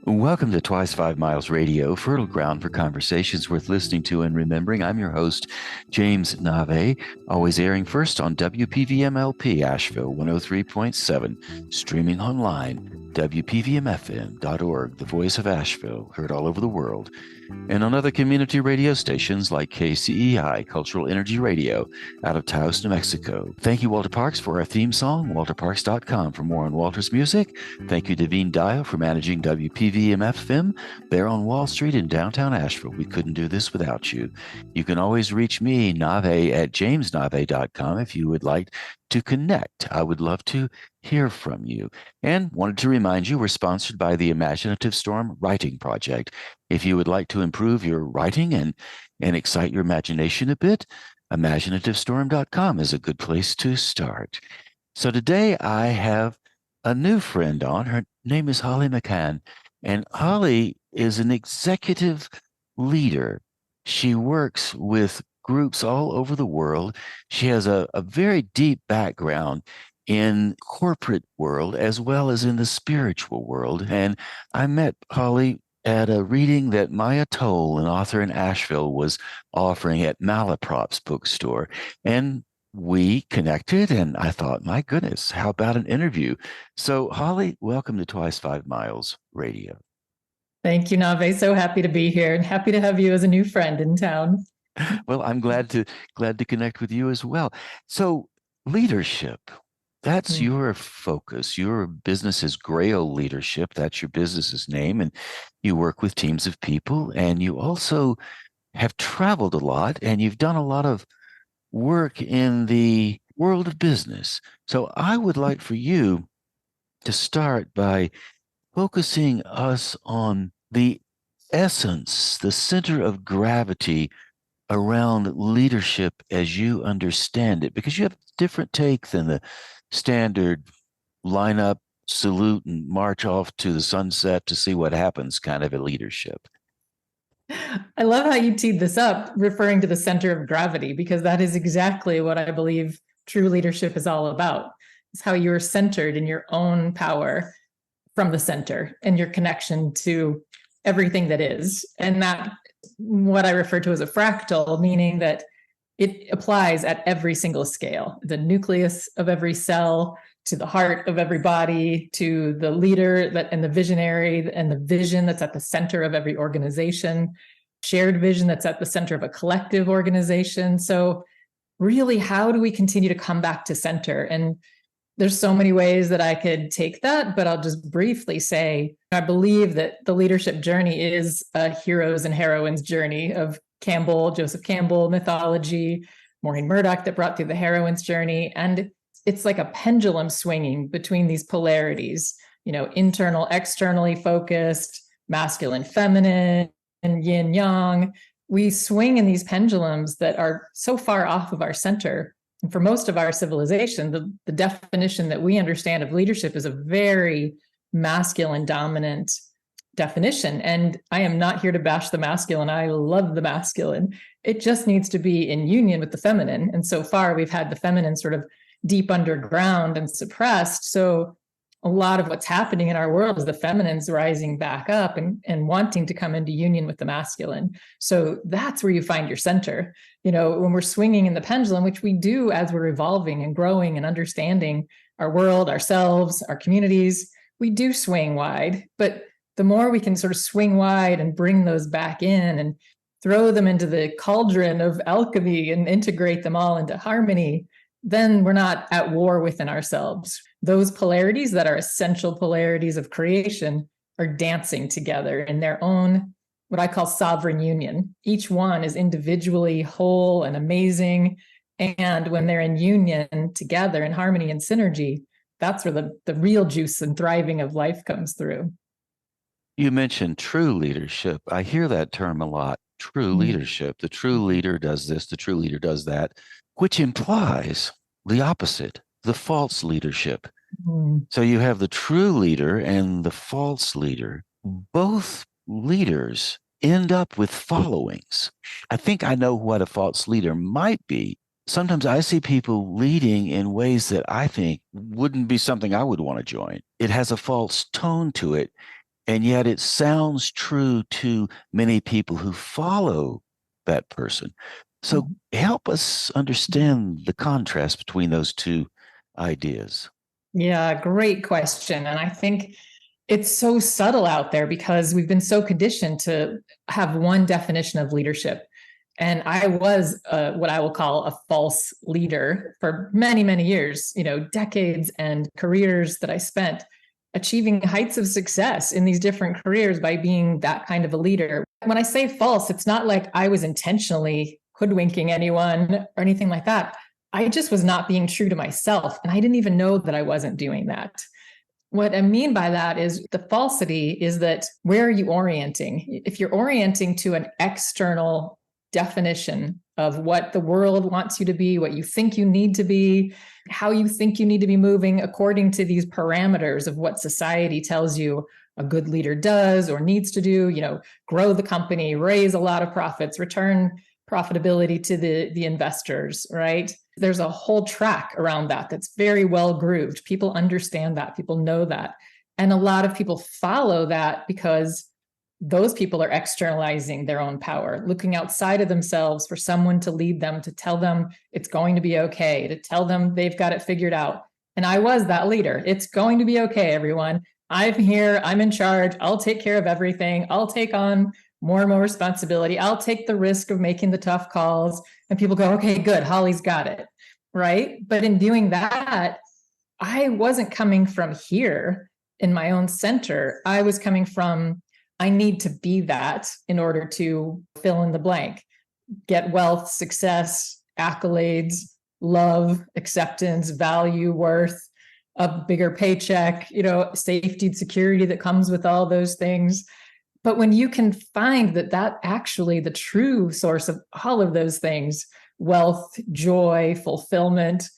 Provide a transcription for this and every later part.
Welcome to Twice 5 Miles Radio, fertile ground for conversations worth listening to and remembering. I'm your host, James Nave, always airing first on WPVMLP Asheville 103.7, streaming online, WPVMFM.org, the voice of Asheville, heard all over the world, and on other community radio stations like KCEI, Cultural Energy Radio, out of Taos, New Mexico. Thank you, Walter Parks, for our theme song, walterparks.com for more on Walter's music. Thank you, Davine Dial, for managing WPVM-FM there on Wall Street in downtown Asheville. We couldn't do this without you. You can always reach me, Navé, at jamesnave.com if you would like to connect. I would love to hear from you. And wanted to remind you, we're sponsored by the Imaginative Storm Writing Project. If you would like to improve your writing and excite your imagination a bit, imaginativestorm.com is a good place to start. So today I have a new friend on. Her name is Holly McCann, and Holly is an executive leader. She works with groups all over the world. She has a very deep background in corporate world as well as in the spiritual world. And I met Holly at a reading that Maya Toll, an author in Asheville, was offering at Malaprop's bookstore. And we connected, and I thought, my goodness, how about an interview? So, Holly, welcome to Twice 5 Miles Radio. Thank you, Navé. So happy to be here and happy to have you as a new friend in town. Well, I'm glad to connect with you as well. So, leadership, that's your focus. Your business is Grail Leadership. That's your business's name. And you work with teams of people. And you also have traveled a lot and you've done a lot of work in the world of business. So I would like for you to start by focusing us on the essence, the center of gravity around leadership as you understand it, because you have a different take than the standard line up, salute, and march off to the sunset to see what happens kind of a leadership. I love how you teed this up, referring to the center of gravity, because that is exactly what I believe true leadership is all about. It's how you're centered in your own power from the center and your connection to everything that is. And that, what I refer to as a fractal, meaning that it applies at every single scale, the nucleus of every cell, to the heart of every body, to the leader and the visionary and the vision that's at the center of every organization, shared vision that's at the center of a collective organization. So really, how do we continue to come back to center? And there's so many ways that I could take that, but I'll just briefly say, I believe that the leadership journey is a heroes and heroines journey of Joseph Campbell mythology, Maureen Murdoch that brought through the heroine's journey. And it's like a pendulum swinging between these polarities, internal, externally focused, masculine, feminine, and yin yang. We swing in these pendulums that are so far off of our center. And for most of our civilization, the definition that we understand of leadership is a very masculine dominant definition. And I am not here to bash the masculine. I love the masculine. It just needs to be in union with the feminine. And so far, we've had the feminine sort of deep underground and suppressed. So a lot of what's happening in our world is the feminine's rising back up and wanting to come into union with the masculine. So that's where you find your center. When we're swinging in the pendulum, which we do as we're evolving and growing and understanding our world, ourselves, our communities, we do swing wide. But the more we can sort of swing wide and bring those back in and throw them into the cauldron of alchemy and integrate them all into harmony, then we're not at war within ourselves. Those polarities that are essential polarities of creation are dancing together in their own, what I call sovereign union. Each one is individually whole and amazing. And when they're in union together in harmony and synergy, that's where the real juice and thriving of life comes through. You mentioned true leadership. I hear that term a lot. True leadership. The true leader does this, the true leader does that, which implies the opposite, the false leadership. So you have the true leader and the false leader. Both leaders end up with followings. I think I know what a false leader might be. Sometimes I see people leading in ways that I think wouldn't be something I would want to join. It has a false tone to it. And yet it sounds true to many people who follow that person. So help us understand the contrast between those two ideas. Yeah, great question. And I think it's so subtle out there because we've been so conditioned to have one definition of leadership. And I was what I will call a false leader for many, many years, decades and careers that I spent achieving heights of success in these different careers by being that kind of a leader. When I say false, it's not like I was intentionally hoodwinking anyone or anything like that. I just was not being true to myself. And I didn't even know that I wasn't doing that. What I mean by that is the falsity is that where are you orienting? If you're orienting to an external definition of what the world wants you to be, what you think you need to be, how you think you need to be moving according to these parameters of what society tells you a good leader does or needs to do, grow the company, raise a lot of profits, return profitability to the investors, right? There's a whole track around that that's very well grooved. People understand that, people know that. And a lot of people follow that because those people are externalizing their own power, looking outside of themselves for someone to lead them, to tell them it's going to be okay, to tell them they've got it figured out. And I was that leader. It's going to be okay, everyone. I'm here, I'm in charge, I'll take care of everything, I'll take on more and more responsibility, I'll take the risk of making the tough calls. And people go, okay, good, Holly's got it, right? But in doing that, I wasn't coming from here in my own center. I was coming from, I need to be that in order to fill in the blank, get wealth, success, accolades, love, acceptance, value, worth, a bigger paycheck, safety and security that comes with all those things. But when you can find that actually the true source of all of those things, wealth, joy, fulfillment,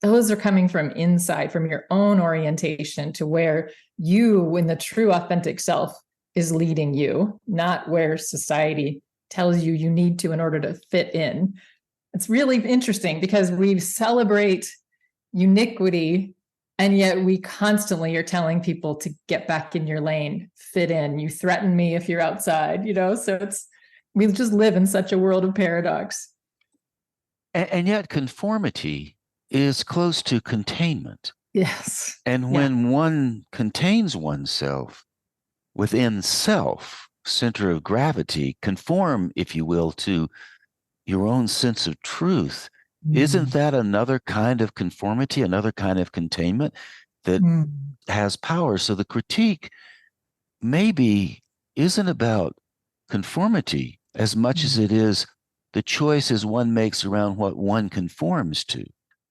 those are coming from inside, from your own orientation to where you, in the true authentic self, is leading you, not where society tells you you need to in order to fit in. It's really interesting because we celebrate uniquity, and yet we constantly are telling people to get back in your lane, fit in. You threaten me if you're outside, so we just live in such a world of paradox. And yet conformity is close to containment. Yes. And when one contains oneself within self, center of gravity, conform, if you will, to your own sense of truth, isn't that another kind of conformity, another kind of containment that has power? So the critique maybe isn't about conformity as much as it is the choices one makes around what one conforms to.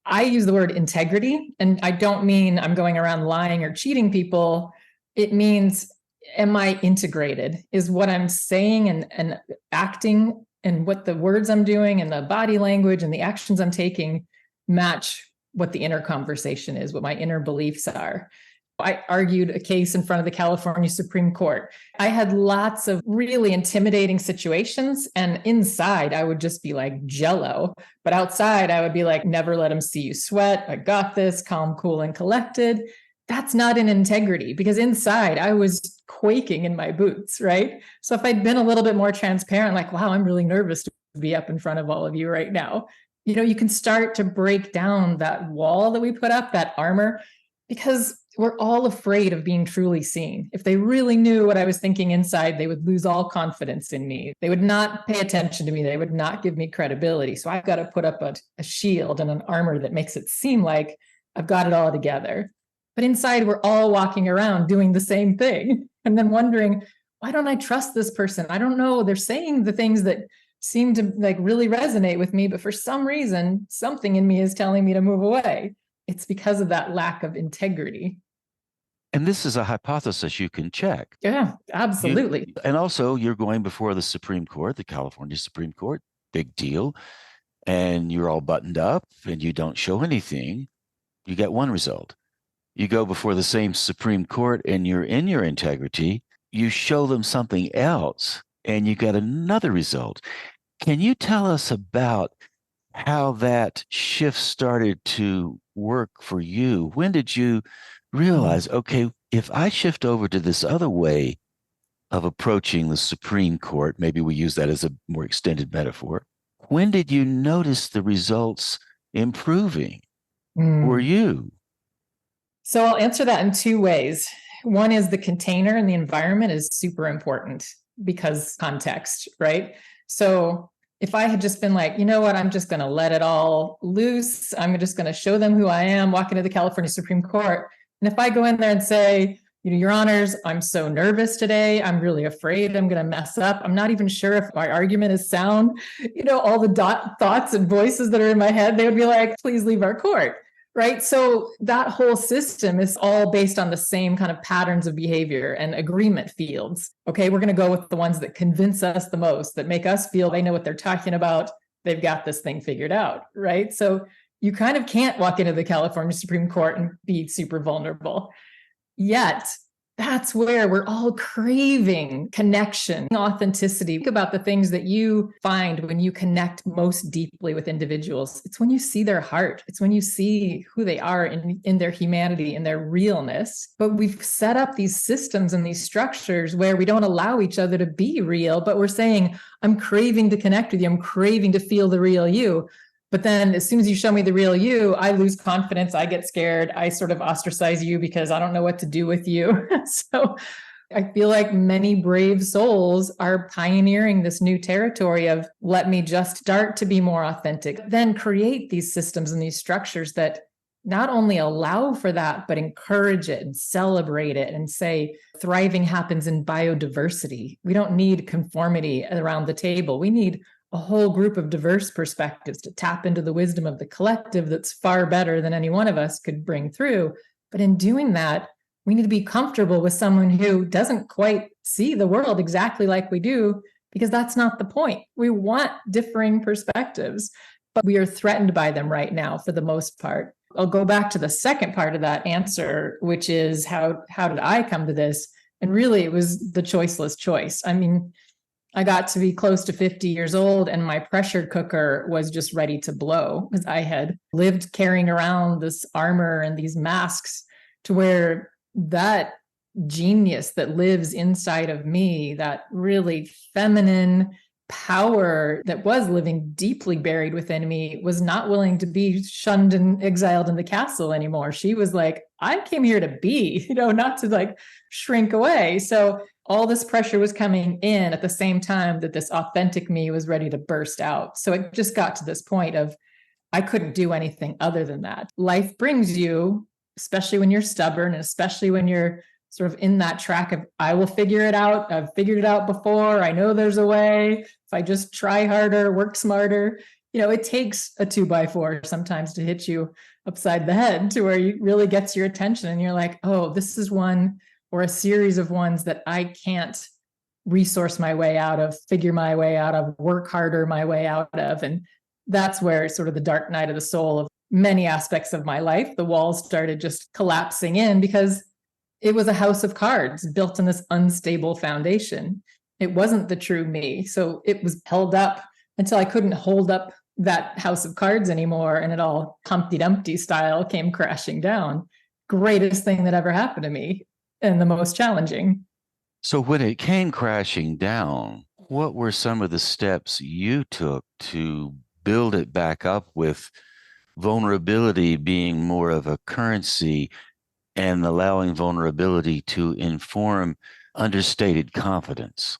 I use the word integrity, and I don't mean I'm going around lying or cheating people. It means, am I integrated? Is what I'm saying and acting and what the words I'm doing and the body language and the actions I'm taking match what the inner conversation is, what my inner beliefs are. I argued a case in front of the California Supreme Court. I had lots of really intimidating situations, and inside I would just be like jello, but outside I would be like, never let them see you sweat. I got this, calm, cool, and collected. That's not an integrity, because inside I was quaking in my boots, right? So if I'd been a little bit more transparent, like, wow, I'm really nervous to be up in front of all of you right now, you can start to break down that wall that we put up, that armor, because we're all afraid of being truly seen. If they really knew what I was thinking inside, they would lose all confidence in me. They would not pay attention to me. They would not give me credibility. So I've got to put up a shield and an armor that makes it seem like I've got it all together. But inside, we're all walking around doing the same thing and then wondering, why don't I trust this person? I don't know. They're saying the things that seem to like really resonate with me, but for some reason, something in me is telling me to move away. It's because of that lack of integrity. And this is a hypothesis you can check. Yeah, absolutely. And also, you're going before the Supreme Court, the California Supreme Court, big deal. And you're all buttoned up and you don't show anything. You get one result. You go before the same Supreme Court and you're in your integrity. You show them something else and you get another result. Can you tell us about how that shift started to work for you? When did you realize, okay, if I shift over to this other way of approaching the Supreme Court, maybe we use that as a more extended metaphor. When did you notice the results improving for Mm. you? So I'll answer that in two ways. One is the container and the environment is super important because context, right? So if I had just been like, you know what, I'm just going to let it all loose, I'm just going to show them who I am, walk into the California Supreme Court. And if I go in there and say, you know, Your Honors, I'm so nervous today, I'm really afraid I'm going to mess up, I'm not even sure if my argument is sound, you know, all the thoughts and voices that are in my head, they would be like, please leave our court. Right. So that whole system is all based on the same kind of patterns of behavior and agreement fields. Okay, we're going to go with the ones that convince us the most, that make us feel they know what they're talking about. They've got this thing figured out. Right. So you kind of can't walk into the California Supreme Court and be super vulnerable. Yet, that's where we're all craving connection, authenticity. Think about the things that you find when you connect most deeply with individuals. It's when you see their heart. It's when you see who they are in their humanity, in their realness. But we've set up these systems and these structures where we don't allow each other to be real, but we're saying, I'm craving to connect with you. I'm craving to feel the real you. But then as soon as you show me the real you, I lose confidence. I get scared. I sort of ostracize you because I don't know what to do with you. So I feel like many brave souls are pioneering this new territory of let me just start to be more authentic, then create these systems and these structures that not only allow for that, but encourage it and celebrate it and say thriving happens in biodiversity. We don't need conformity around the table. We need a whole group of diverse perspectives to tap into the wisdom of the collective that's far better than any one of us could bring through. But in doing that, we need to be comfortable with someone who doesn't quite see the world exactly like we do, because that's not the point. We want differing perspectives, but we are threatened by them right now for the most part. I'll go back to the second part of that answer, which is how did I come to this? And really, it was the choiceless choice. I mean, I got to be close to 50 years old and my pressure cooker was just ready to blow because I had lived carrying around this armor and these masks, to where that genius that lives inside of me, that really feminine power that was living deeply buried within me, was not willing to be shunned and exiled in the castle anymore. She was like, I came here to be, not to like shrink away. So all this pressure was coming in at the same time that this authentic me was ready to burst out. So it just got to this point of I couldn't do anything other than that. Life brings you, especially when you're stubborn, and especially when you're sort of in that track of, I will figure it out. I've figured it out before. I know there's a way. If I just try harder, work smarter, it takes a 2x4 sometimes to hit you upside the head to where it really gets your attention. And you're like, oh, this is one or a series of ones that I can't resource my way out of, figure my way out of, work harder my way out of. And that's where sort of the dark night of the soul of many aspects of my life, the walls started just collapsing in, because it was a house of cards built on this unstable foundation. It wasn't the true me. So it was held up until I couldn't hold up that house of cards anymore. And it all Humpty Dumpty style came crashing down. Greatest thing that ever happened to me, and the most challenging. So when it came crashing down, what were some of the steps you took to build it back up, with vulnerability being more of a currency and allowing vulnerability to inform understated confidence?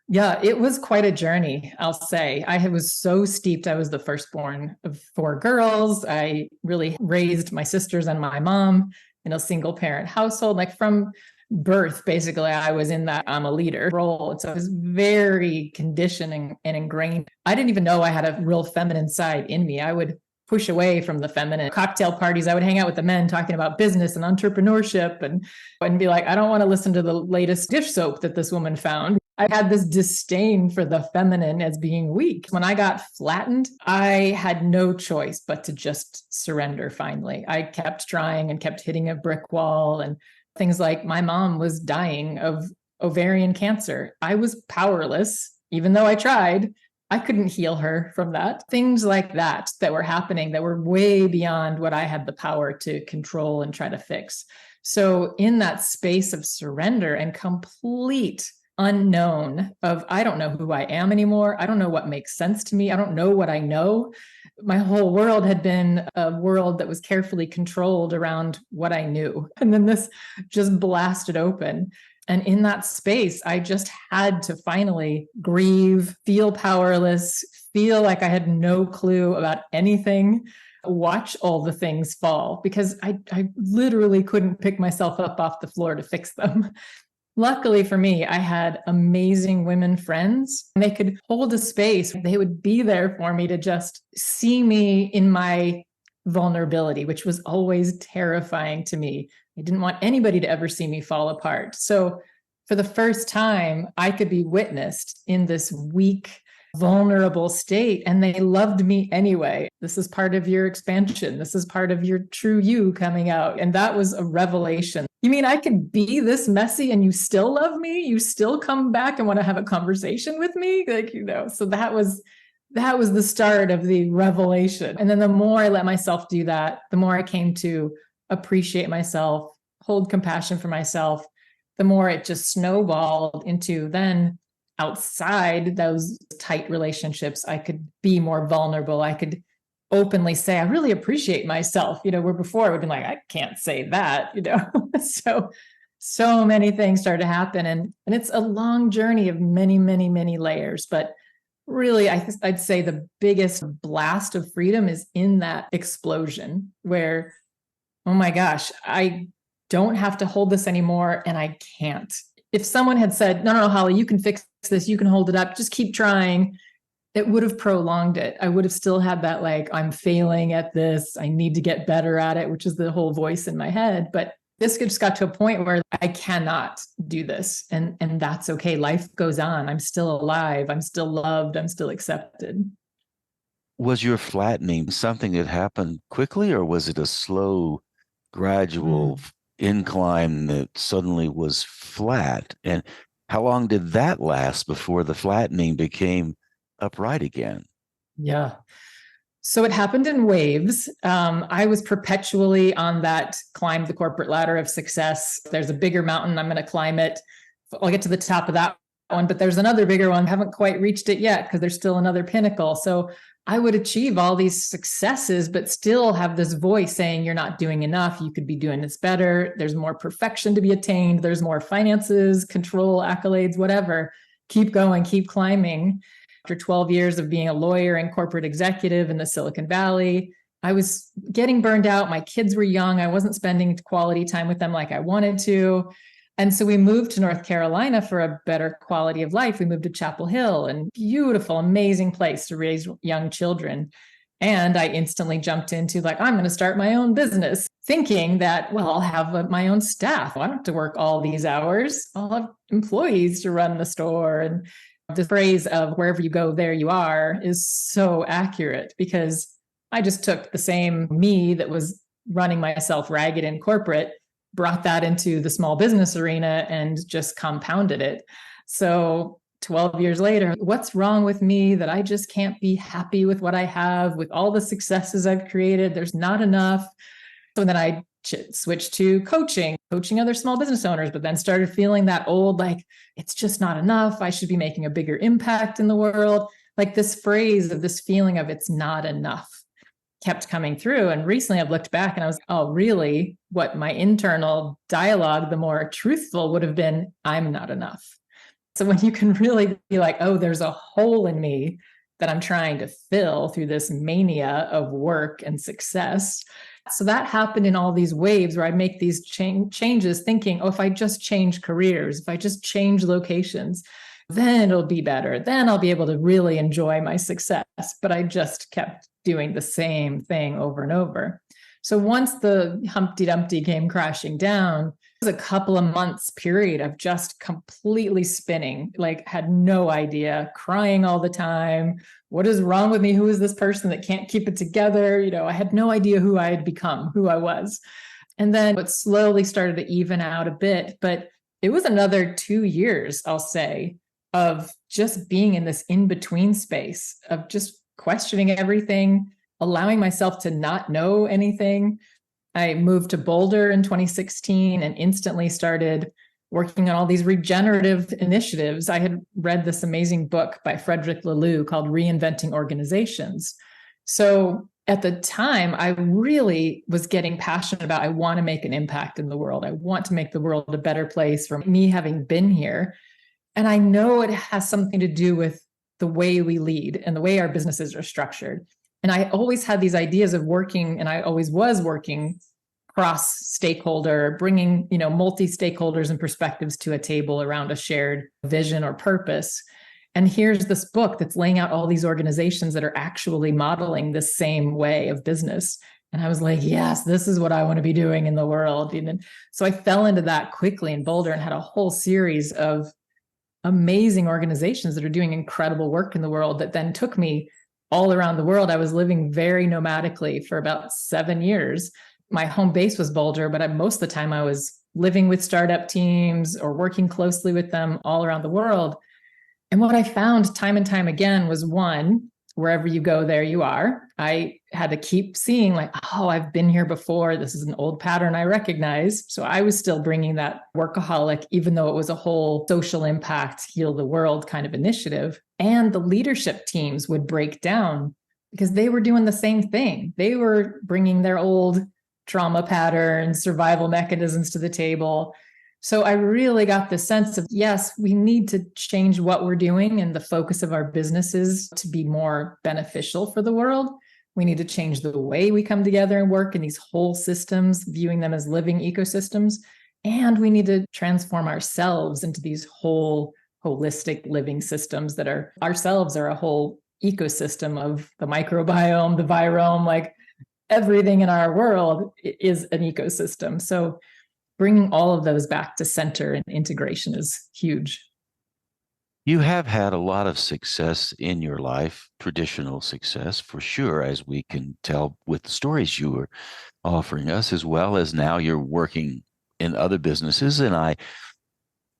Yeah, it was quite a journey, I'll say. I was so steeped. I was the firstborn of 4 girls. I really raised my sisters and my mom in a single parent household. Like from birth, basically, I was in that I'm a leader role. So it was very conditioning and ingrained. I didn't even know I had a real feminine side in me. I would push away from the feminine. Cocktail parties, I would hang out with the men talking about business and entrepreneurship and be like, I don't want to listen to the latest dish soap that this woman found. I had this disdain for the feminine as being weak. When I got flattened, I had no choice but to just surrender finally. I kept trying and kept hitting a brick wall, and things like my mom was dying of ovarian cancer. I was powerless, even though I tried. I couldn't heal her from that. Things like that were happening that were way beyond what I had the power to control and try to fix. So in that space of surrender and complete unknown of, I don't know who I am anymore. I don't know what makes sense to me. I don't know what I know. My whole world had been a world that was carefully controlled around what I knew. And then this just blasted open. And in that space, I just had to finally grieve, feel powerless, feel like I had no clue about anything, watch all the things fall, because I literally couldn't pick myself up off the floor to fix them. Luckily for me, I had amazing women friends. They could hold a space. They would be there for me to just see me in my vulnerability, which was always terrifying to me. I didn't want anybody to ever see me fall apart. So for the first time, I could be witnessed in this weak, vulnerable state, and they loved me anyway. This is part of your expansion. This is part of your true you coming out. And that was a revelation. You mean I could be this messy and you still love me? You still come back and want to have a conversation with me? So that was the start of the revelation. And then the more I let myself do that, the more I came to appreciate myself, hold compassion for myself, the more it just snowballed into then outside those tight relationships, I could be more vulnerable. I could openly say, I really appreciate myself, where before I would be like, I can't say that, so many things started to happen. And it's a long journey of many, many, many layers, but really, I'd say the biggest blast of freedom is in that explosion where, oh my gosh, I don't have to hold this anymore, and I can't. If someone had said, no, Holly, you can fix this, you can hold it up, just keep trying, it would have prolonged it. I would have still had that, like, I'm failing at this, I need to get better at it, which is the whole voice in my head. But this just got to a point where I cannot do this. And that's okay. Life goes on. I'm still alive. I'm still loved. I'm still accepted. Was your flattening something that happened quickly, or was it a slow, gradual incline that suddenly was flat? And how long did that last before the flattening became upright again? Yeah. So it happened in waves. I was perpetually on that climb the corporate ladder of success. There's a bigger mountain, I'm going to climb it. I'll get to the top of that one, but there's another bigger one. I haven't quite reached it yet because there's still another pinnacle. So I would achieve all these successes, but still have this voice saying, you're not doing enough. You could be doing this better. There's more perfection to be attained. There's more finances, control, accolades, whatever. Keep going, keep climbing. After 12 years of being a lawyer and corporate executive in the Silicon Valley, I was getting burned out. My kids were young. I wasn't spending quality time with them like I wanted to. And so we moved to North Carolina for a better quality of life. We moved to Chapel Hill, and beautiful, amazing place to raise young children. And I instantly jumped into I'm going to start my own business, thinking that, well, I'll have my own staff. I don't have to work all these hours. I'll have employees to run the store. And the phrase of wherever you go, there you are is so accurate, because I just took the same me that was running myself ragged in corporate, brought that into the small business arena and just compounded it. So 12 years later, what's wrong with me that I just can't be happy with what I have, with all the successes I've created? There's not enough. So then I switched to coaching other small business owners, but then started feeling that old, it's just not enough. I should be making a bigger impact in the world. This phrase of this feeling of it's not enough kept coming through. And recently I've looked back and I was, oh, really? What my internal dialogue, the more truthful would have been, I'm not enough. So when you can really be like, oh, there's a hole in me that I'm trying to fill through this mania of work and success. So that happened in all these waves where I make these changes thinking, oh, if I just change careers, if I just change locations, then it'll be better. Then I'll be able to really enjoy my success. But I just kept doing the same thing over and over. So once the Humpty Dumpty came crashing down, it was a couple of months period of just completely spinning, had no idea, crying all the time. What is wrong with me? Who is this person that can't keep it together? I had no idea who I had become, who I was. And then it slowly started to even out a bit, but it was another 2 years, I'll say, of just being in this in-between space of just questioning everything, allowing myself to not know anything. I moved to Boulder in 2016 and instantly started working on all these regenerative initiatives. I had read this amazing book by Frederick Laloux called Reinventing Organizations. So at the time, I really was getting passionate about, I want to make an impact in the world. I want to make the world a better place for me having been here. And I know it has something to do with the way we lead and the way our businesses are structured. And I always had these ideas of working, and I always was working cross-stakeholder, bringing, multi-stakeholders and perspectives to a table around a shared vision or purpose. And here's this book that's laying out all these organizations that are actually modeling the same way of business. And I was like, yes, this is what I want to be doing in the world. And so I fell into that quickly in Boulder and had a whole series of amazing organizations that are doing incredible work in the world that then took me all around the world. I was living very nomadically for about 7 years. My home base was Boulder, but most of the time I was living with startup teams or working closely with them all around the world. And what I found time and time again was, one, wherever you go, there you are. I had to keep seeing like, oh, I've been here before. This is an old pattern I recognize. So I was still bringing that workaholic, even though it was a whole social impact, heal the world kind of initiative. And the leadership teams would break down because they were doing the same thing. They were bringing their old trauma patterns, survival mechanisms to the table. So I really got the sense of, yes, we need to change what we're doing and the focus of our businesses to be more beneficial for the world. We need to change the way we come together and work in these whole systems, viewing them as living ecosystems. And we need to transform ourselves into these whole holistic living systems that are ourselves are a whole ecosystem of the microbiome, the virome, like everything in our world is an ecosystem. So bringing all of those back to center and integration is huge. You have had a lot of success in your life, traditional success for sure, as we can tell with the stories you were offering us, as well as now you're working in other businesses. And I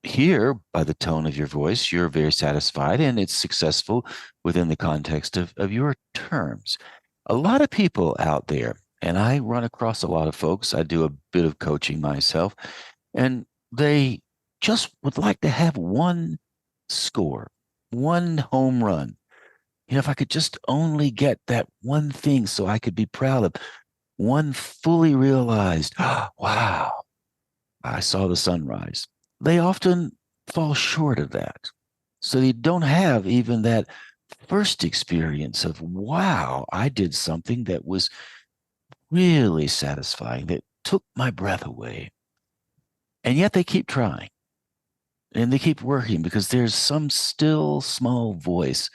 hear by the tone of your voice, you're very satisfied and it's successful within the context of your terms. A lot of people out there, and I run across a lot of folks, I do a bit of coaching myself, and they just would like to have one score, one home run. If I could just only get that one thing so I could be proud of, one fully realized, wow, I saw the sunrise. They often fall short of that. So you don't have even that first experience of, wow, I did something that was really satisfying, that took my breath away. And yet they keep trying and they keep working because there's some still small voice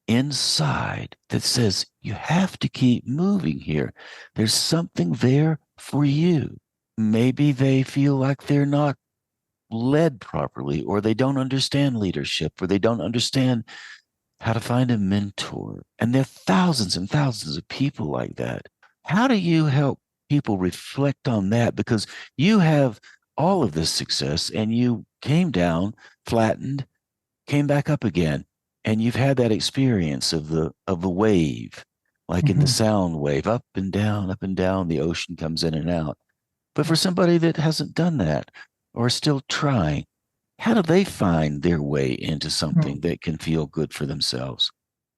inside that says, you have to keep moving here. There's something there for you. Maybe they feel like they're not led properly, or they don't understand leadership, or they don't understand how to find a mentor. And there are thousands and thousands of people like that. How do you help people reflect on that? Because you have all of this success and you came down, flattened, came back up again, and you've had that experience of the wave, like in the sound wave, up and down, the ocean comes in and out. But for somebody that hasn't done that or still trying, how do they find their way into something that can feel good for themselves?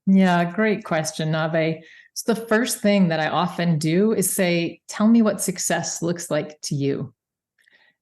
Yeah, great question, Navé. So the first thing that I often do is say, tell me what success looks like to you.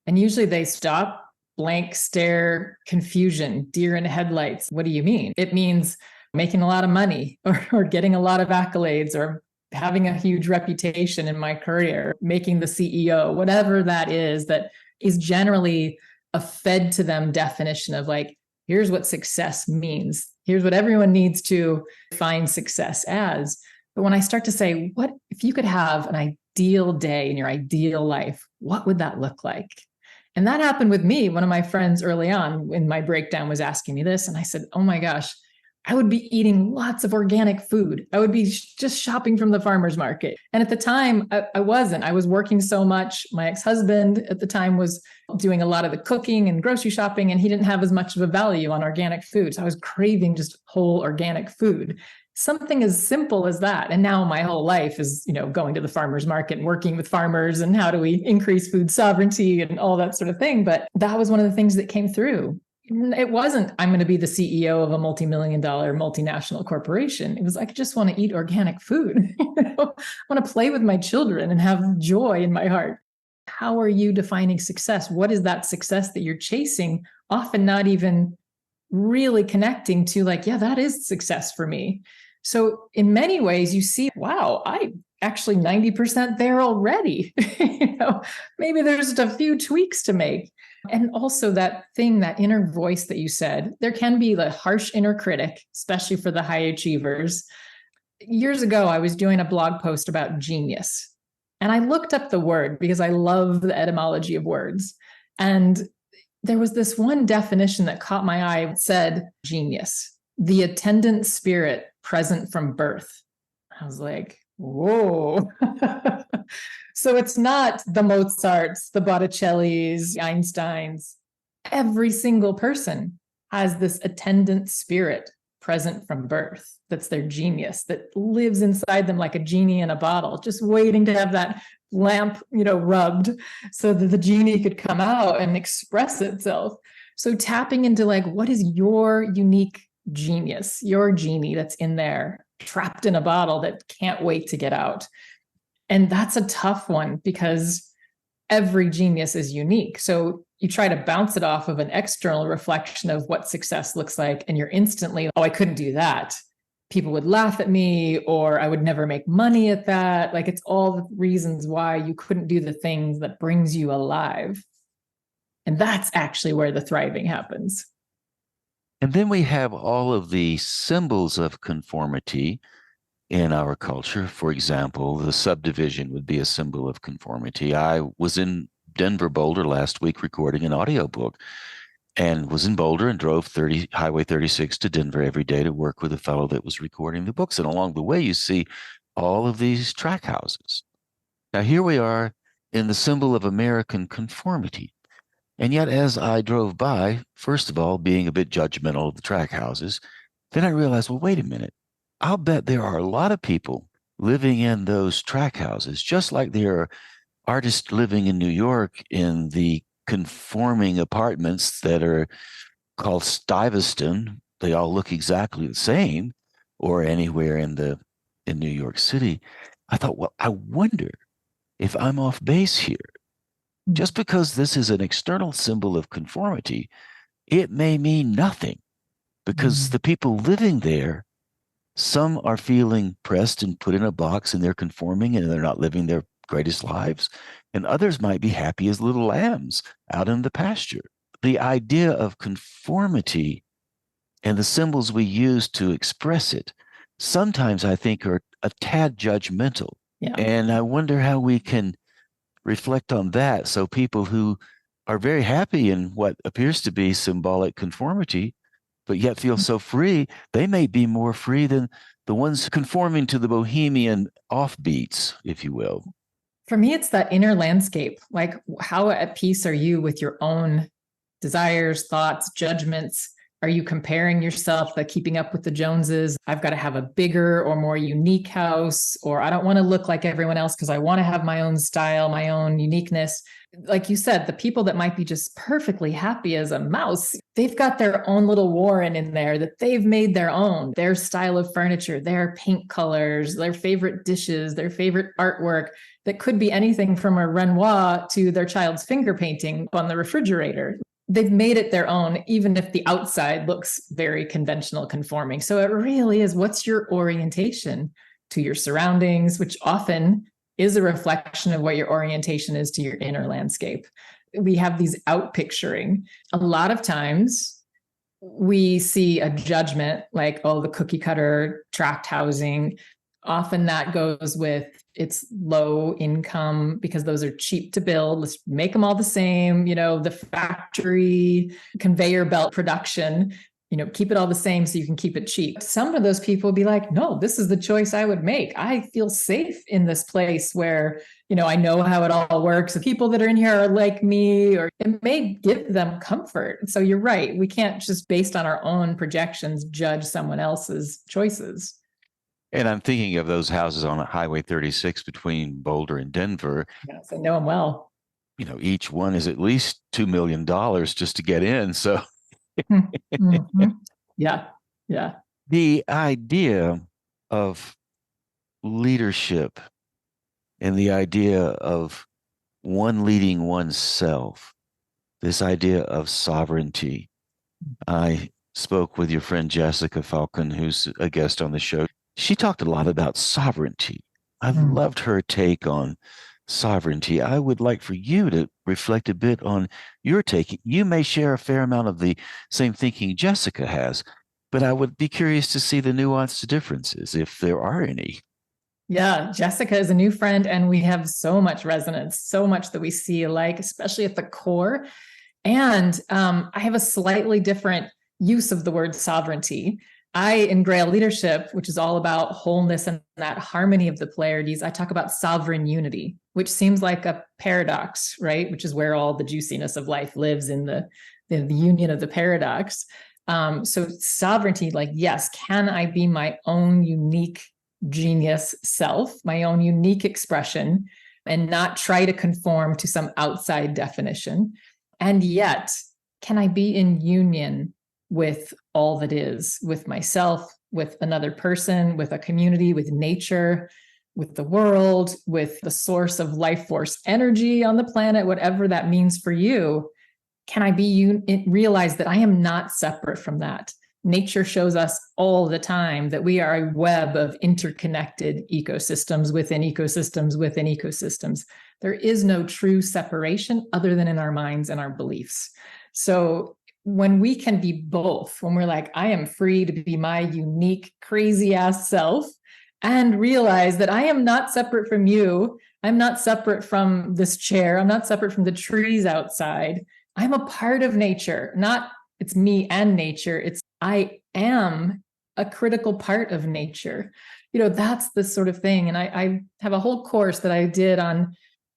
And usually they stop, blank stare, confusion, deer in headlights. What do you mean? It means making a lot of money or getting a lot of accolades or having a huge reputation in my career, making the CEO, whatever that is generally a fed to them definition of like, here's what success means. Here's what everyone needs to find success as. But when I start to say, what if you could have an ideal day in your ideal life, what would that look like? And that happened with me. One of my friends early on in my breakdown was asking me this. And I said, oh my gosh, I would be eating lots of organic food. I would be just shopping from the farmer's market. And at the time, I wasn't. I was working so much. My ex-husband at the time was doing a lot of the cooking and grocery shopping, and he didn't have as much of a value on organic food. So I was craving just whole organic food. Something as simple as that. And now my whole life is, going to the farmer's market and working with farmers and how do we increase food sovereignty and all that sort of thing. But that was one of the things that came through. It wasn't, I'm going to be the CEO of a multi-million-dollar multinational corporation. It was, I just want to eat organic food. I want to play with my children and have joy in my heart. How are you defining success? What is that success that you're chasing? Often not even really connecting to that is success for me. So in many ways you see, wow, I actually 90% there already. Maybe there's just a few tweaks to make. And also that inner voice that you said, there can be the harsh inner critic, especially for the high achievers. Years ago, I was doing a blog post about genius. And I looked up the word because I love the etymology of words. And there was this one definition that caught my eye. It said, genius, the attendant spirit present from birth. I was like, whoa. So it's not the Mozarts, the Botticellis, Einsteins. Every single person has this attendant spirit present from birth. That's their genius that lives inside them like a genie in a bottle, just waiting to have that lamp, rubbed so that the genie could come out and express itself. So tapping into what is your unique genius, your genie that's in there, trapped in a bottle that can't wait to get out. And that's a tough one because every genius is unique. So you try to bounce it off of an external reflection of what success looks like, and you're instantly, oh, I couldn't do that. People would laugh at me, or I would never make money at that. It's all the reasons why you couldn't do the things that brings you alive. And that's actually where the thriving happens. And then we have all of the symbols of conformity in our culture. For example, the subdivision would be a symbol of conformity. I was in Denver, Boulder last week recording an audiobook and was in Boulder and drove Highway 36 to Denver every day to work with a fellow that was recording the books. And along the way, you see all of these track houses. Now, here we are in the symbol of American conformity. And yet, as I drove by, first of all, being a bit judgmental of the track houses, then I realized, well, wait a minute. I'll bet there are a lot of people living in those track houses, just like there are artists living in New York in the conforming apartments that are called Stuyvesant. They all look exactly the same, or anywhere in New York City. I thought, well, I wonder if I'm off base here. Just because this is an external symbol of conformity, it may mean nothing, because the people living there, some are feeling pressed and put in a box and they're conforming and they're not living their greatest lives. And others might be happy as little lambs out in the pasture. The idea of conformity and the symbols we use to express it sometimes I think are a tad judgmental. Yeah. And I wonder how we can reflect on that so people who are very happy in what appears to be symbolic conformity but yet feel so free, they may be more free than the ones conforming to the bohemian offbeats, if you will. For me, it's that inner landscape. How at peace are you with your own desires, thoughts, judgments? Are you comparing yourself, keeping up with the Joneses? I've got to have a bigger or more unique house, or I don't want to look like everyone else because I want to have my own style, my own uniqueness. Like you said, the people that might be just perfectly happy as a mouse, they've got their own little warren in there that they've made their own, their style of furniture, their paint colors, their favorite dishes, their favorite artwork that could be anything from a Renoir to their child's finger painting on the refrigerator. They've made it their own, even if the outside looks very conventional, conforming. So it really is, what's your orientation to your surroundings, which often is a reflection of what your orientation is to your inner landscape. We have these out picturing. A lot of times we see a judgment like, oh, the cookie cutter tract housing. Often that goes with it's low income because those are cheap to build. Let's make them all the same. The factory conveyor belt production. keep it all the same so you can keep it cheap. Some of those people will be like, no, this is the choice I would make. I feel safe in this place where, I know how it all works. The people that are in here are like me, or it may give them comfort. So you're right. We can't just based on our own projections, judge someone else's choices. And I'm thinking of those houses on Highway 36 between Boulder and Denver. Yes, I know them well. Each one is at least $2 million just to get in. So mm-hmm. Yeah. The idea of leadership and the idea of one leading oneself, this idea of sovereignty. I spoke with your friend Jessica Falcon, who's a guest on the show. She talked a lot about sovereignty. I've loved her take on sovereignty. I would like for you to reflect a bit on your take. You may share a fair amount of the same thinking Jessica has, but I would be curious to see the nuanced differences, if there are any. Yeah, Jessica is a new friend, and we have so much resonance, so much that we see alike, especially at the core. And I have a slightly different use of the word sovereignty. In Grail Leadership, which is all about wholeness and that harmony of the Pleiades, I talk about sovereign unity, which seems like a paradox, right? Which is where all the juiciness of life lives, in the union of the paradox. So sovereignty, like, yes, can I be my own unique genius self, my own unique expression, and not try to conform to some outside definition? And yet, can I be in union with all that is, with myself, with another person, with a community, with nature, with the world, with the source of life force energy on the planet, whatever that means for you? Can I realize that I am not separate from that? Nature shows us all the time that we are a web of interconnected ecosystems within ecosystems within ecosystems. There is no true separation other than in our minds and our beliefs. So when we can be both, when we're like, I am free to be my unique, crazy ass self, and realize that I am not separate from you, I'm not separate from this chair, I'm not separate from the trees outside, I'm a part of nature. Not it's me and nature, it's I am a critical part of nature. That's the sort of thing. And I have a whole course that I did on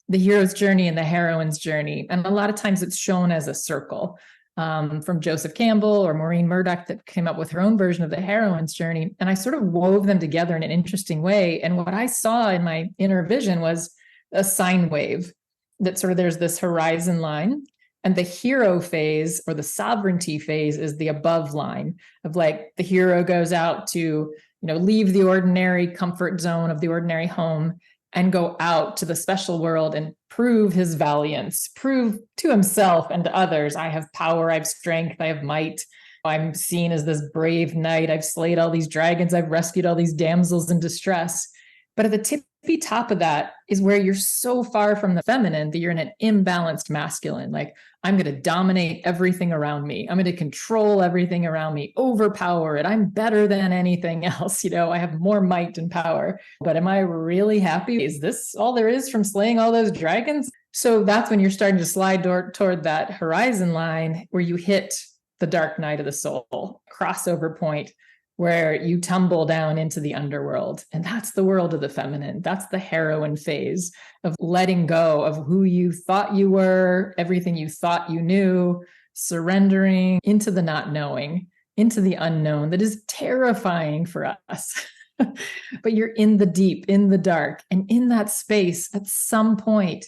the hero's journey and the heroine's journey. And a lot of times it's shown as a circle, from Joseph Campbell or Maureen Murdoch, that came up with her own version of the heroine's journey. And I sort of wove them together in an interesting way. And what I saw in my inner vision was a sine wave, that sort of there's this horizon line. And the hero phase, or the sovereignty phase, is the above line of, like, the hero goes out to, leave the ordinary comfort zone of the ordinary home and go out to the special world and prove his valiance, prove to himself and to others, I have power, I have strength, I have might. I'm seen as this brave knight. I've slayed all these dragons. I've rescued all these damsels in distress. But at the tippy top of that is where you're so far from the feminine that you're in an imbalanced masculine. Like, I'm going to dominate everything around me. I'm going to control everything around me, overpower it. I'm better than anything else. I have more might and power. But am I really happy? Is this all there is from slaying all those dragons? So that's when you're starting to slide toward that horizon line where you hit the dark night of the soul, crossover point, where you tumble down into the underworld. And that's the world of the feminine. That's the heroine phase of letting go of who you thought you were, everything you thought you knew, surrendering into the not knowing, into the unknown that is terrifying for us. But you're in the deep, in the dark. And in that space, at some point,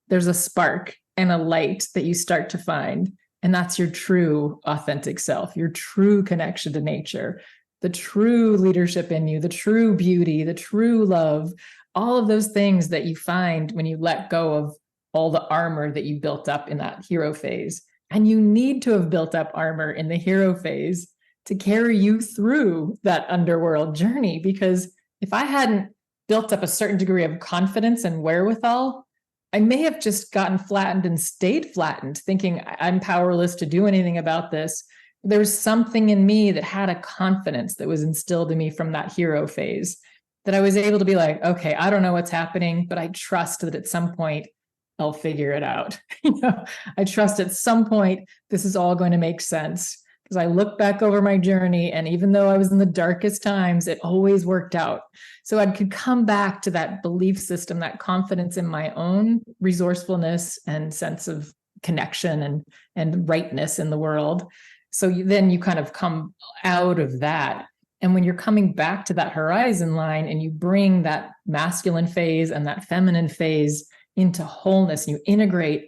there's a spark and a light that you start to find. And that's your true authentic self, your true connection to nature, the true leadership in you, the true beauty, the true love, all of those things that you find when you let go of all the armor that you built up in that hero phase. And you need to have built up armor in the hero phase to carry you through that underworld journey. Because if I hadn't built up a certain degree of confidence and wherewithal, I may have just gotten flattened and stayed flattened, thinking I'm powerless to do anything about this. There was something in me that had a confidence that was instilled in me from that hero phase, that I was able to be like, okay, I don't know what's happening, but I trust that at some point I'll figure it out. I trust at some point this is all going to make sense. because I look back over my journey, and even though I was in the darkest times, it always worked out. So I could come back to that belief system, that confidence in my own resourcefulness and sense of connection and rightness in the world. So then you kind of come out of that. And when you're coming back to that horizon line and you bring that masculine phase and that feminine phase into wholeness, and you integrate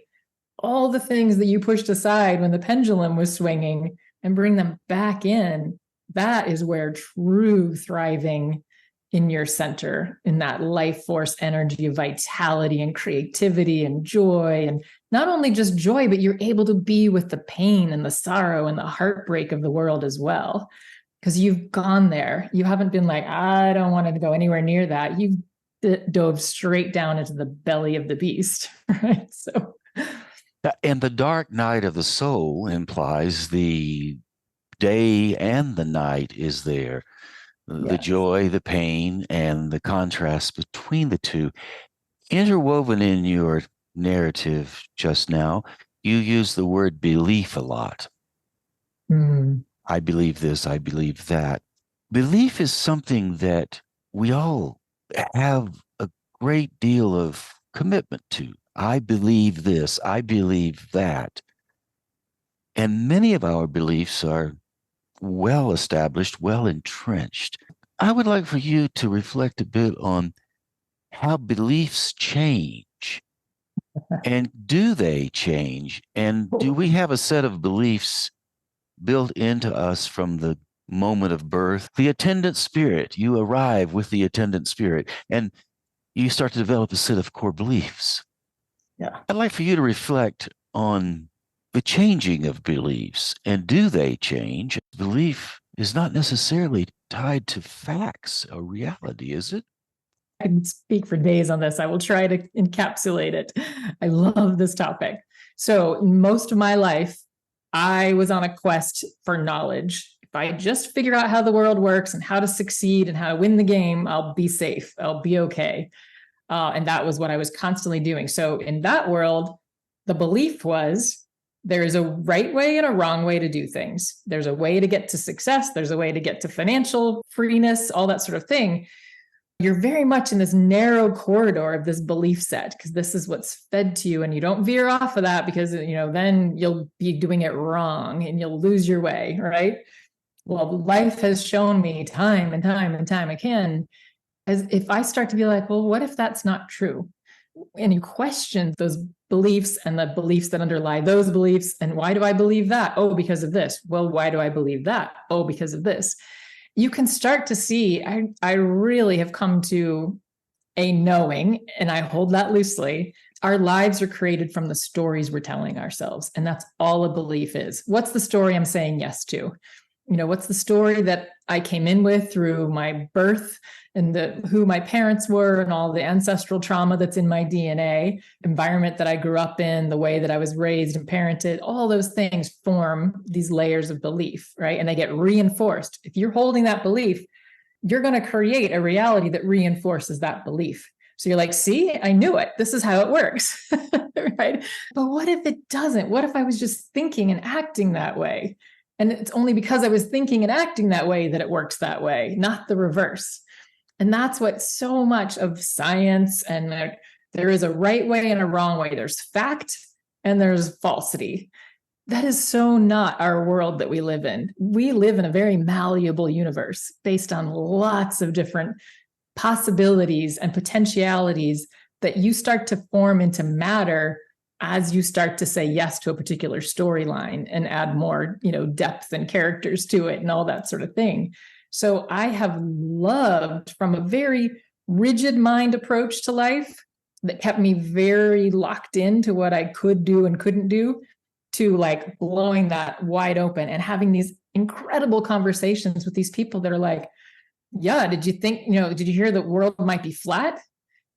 all the things that you pushed aside when the pendulum was swinging and bring them back in, that is where true thriving in your center, in that life force energy of vitality and creativity and joy, and not only just joy, but you're able to be with the pain and the sorrow and the heartbreak of the world as well, because you've gone there. You haven't been like, I don't want to go anywhere near that. You've dove straight down into the belly of the beast, right? So, and the dark night of the soul implies the day and the night is there. The yes. joy, the pain, and the contrast between the two. Interwoven in your narrative just now, you use the word belief a lot. Mm. I believe this, I believe that. Belief is something that we all have a great deal of commitment to. I believe this, I believe that. And many of our beliefs are well established, well entrenched. I would like for you to reflect a bit on how beliefs change. And do they change? And do we have a set of beliefs built into us from the moment of birth? The attendant spirit, you arrive with the attendant spirit and you start to develop a set of core beliefs. Yeah. I'd like for you to reflect on the changing of beliefs. And do they change? Belief is not necessarily tied to facts or reality, is it? I can speak for days on this. I will try to encapsulate it. I love this topic. So, most of my life, I was on a quest for knowledge. If I just figure out how the world works and how to succeed and how to win the game, I'll be safe. I'll be okay. And that was what I was constantly doing. So, in that world, the belief was there is a right way and a wrong way to do things. There's a way to get to success. There's a way to get to financial freeness, all that sort of thing. You're very much in this narrow corridor of this belief set, because this is what's fed to you, and you don't veer off of that, because then you'll be doing it wrong and you'll lose your way, right? Well, life has shown me time and time and time again, as if I start to be like, well, what if that's not true? And you question those beliefs and the beliefs that underlie those beliefs. And why do I believe that? Oh, because of this. Well, why do I believe that? Oh, because of this. You can start to see, I really have come to a knowing, and I hold that loosely. Our lives are created from the stories we're telling ourselves. And that's all a belief is. What's the story I'm saying yes to? What's the story that I came in with through my birth and who my parents were and all the ancestral trauma that's in my DNA, environment that I grew up in, the way that I was raised and parented, all those things form these layers of belief, right? And they get reinforced. If you're holding that belief, you're going to create a reality that reinforces that belief. So you're like, see, I knew it. This is how it works, right? But what if it doesn't? What if I was just thinking and acting that way? And it's only because I was thinking and acting that way that it works that way, not the reverse. And that's what so much of science, and there is a right way and a wrong way. There's fact and there's falsity. That is so not our world that we live in. We live in a very malleable universe based on lots of different possibilities and potentialities that you start to form into matter as you start to say yes to a particular storyline and add more, depth and characters to it and all that sort of thing. So I have loved, from a very rigid mind approach to life that kept me very locked into what I could do and couldn't do, to like blowing that wide open and having these incredible conversations with these people that are like, yeah, did you think, did you hear the world might be flat?